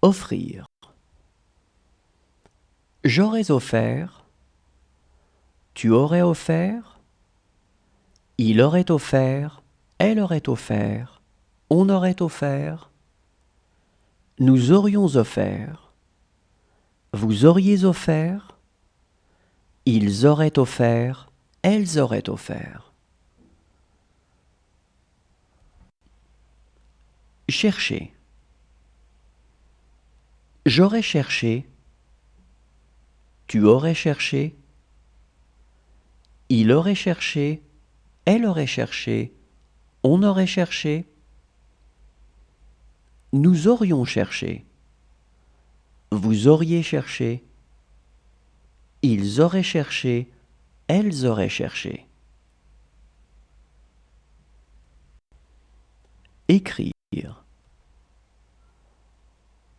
Offrir. J'aurais offert. Tu aurais offert. Il aurait offert. Elle aurait offert. On aurait offert. Nous aurions offert. Vous auriez offert. Ils auraient offert. Elles auraient offert. Chercher. J'aurais cherché. Tu aurais cherché. Il aurait cherché. Elle aurait cherché. On aurait cherché. Nous aurions cherché. Vous auriez cherché. Ils auraient cherché. Elles auraient cherché. Écrire.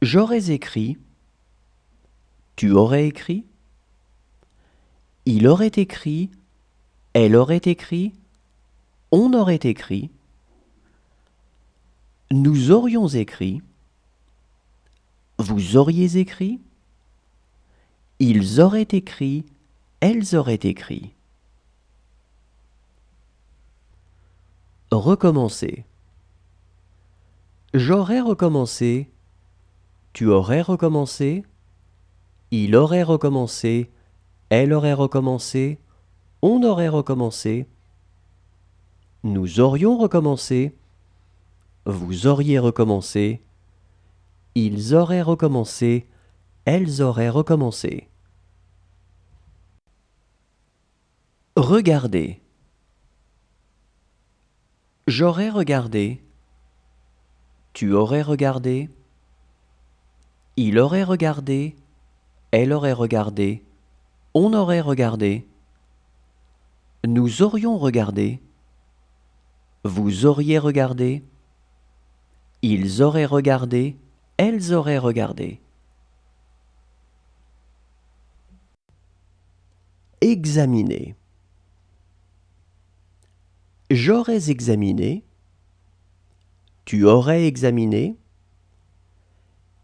J'aurais écrit. Tu aurais écrit. Il aurait écrit. Elle aurait écrit. On aurait écrit. Nous aurions écrit. Vous auriez écrit. Ils auraient écrit. Elles auraient écrit. Recommencer. J'aurais recommencé. Tu aurais recommencé. Il aurait recommencé. Elle aurait recommencé. On aurait recommencé. Nous aurions recommencé. Vous auriez recommencé. Ils auraient recommencé. Elles auraient recommencé. Regarder. J'aurais regardé. Tu aurais regardé. Il aurait regardé. Elle aurait regardé. On aurait regardé. Nous aurions regardé. Vous auriez regardé. Ils auraient regardé. Elles auraient regardé. Examiner. J'aurais examiné. Tu aurais examiné.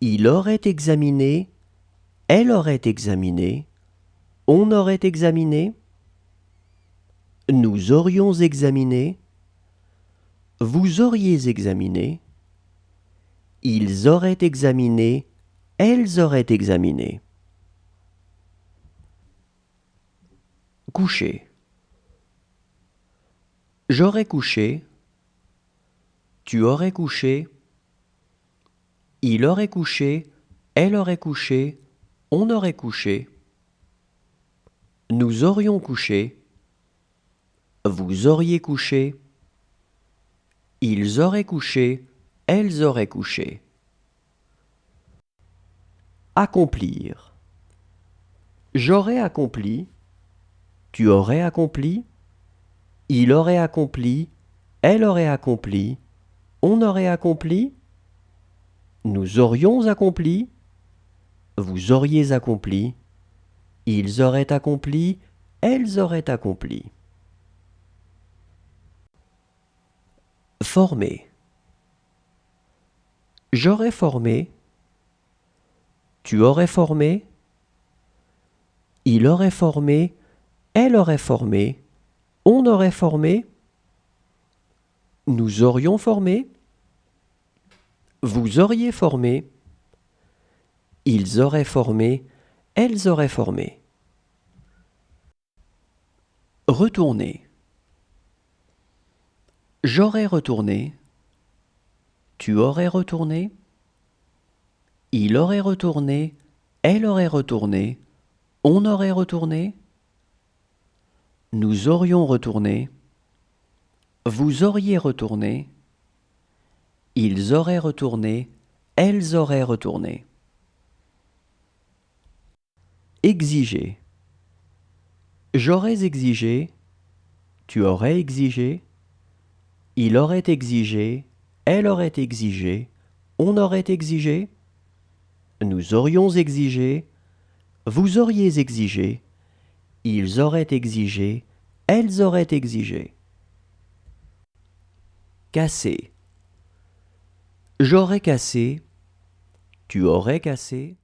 Il aurait examiné. Elle aurait examiné. On aurait examiné. Nous aurions examiné. Vous auriez examiné. Ils auraient examiné. Elles auraient examiné. Coucher. J'aurais couché. Tu aurais couché. Il aurait couché. Elle aurait couché. On aurait couché. Nous aurions couché. Vous auriez couché. Ils auraient couché. Elles auraient couché. Accomplir. J'aurais accompli. Tu aurais accompli. Il aurait accompli. Elle aurait accompli. On aurait accompli. Nous aurions accompli. Vous auriez accompli. Ils auraient accompli. Elles auraient accompli. Former. J'aurais formé. Tu aurais formé. Il aurait formé. Elle aurait formé. On aurait formé. Nous aurions formé. Vous auriez formé. Ils auraient formé. Elles auraient formé. Retourner. J'aurais retourné. Tu aurais retourné. Il aurait retourné. Elle aurait retourné. On aurait retourné. Nous aurions retourné. Vous auriez retourné. Ils auraient retourné. Elles auraient retourné. Exiger. J'aurais exigé. Tu aurais exigé. Il aurait exigé. Elle aurait exigé. On aurait exigé. Nous aurions exigé. Vous auriez exigé. Ils auraient exigé. Elles auraient exigé. Casser. J'aurais cassé. Tu aurais cassé.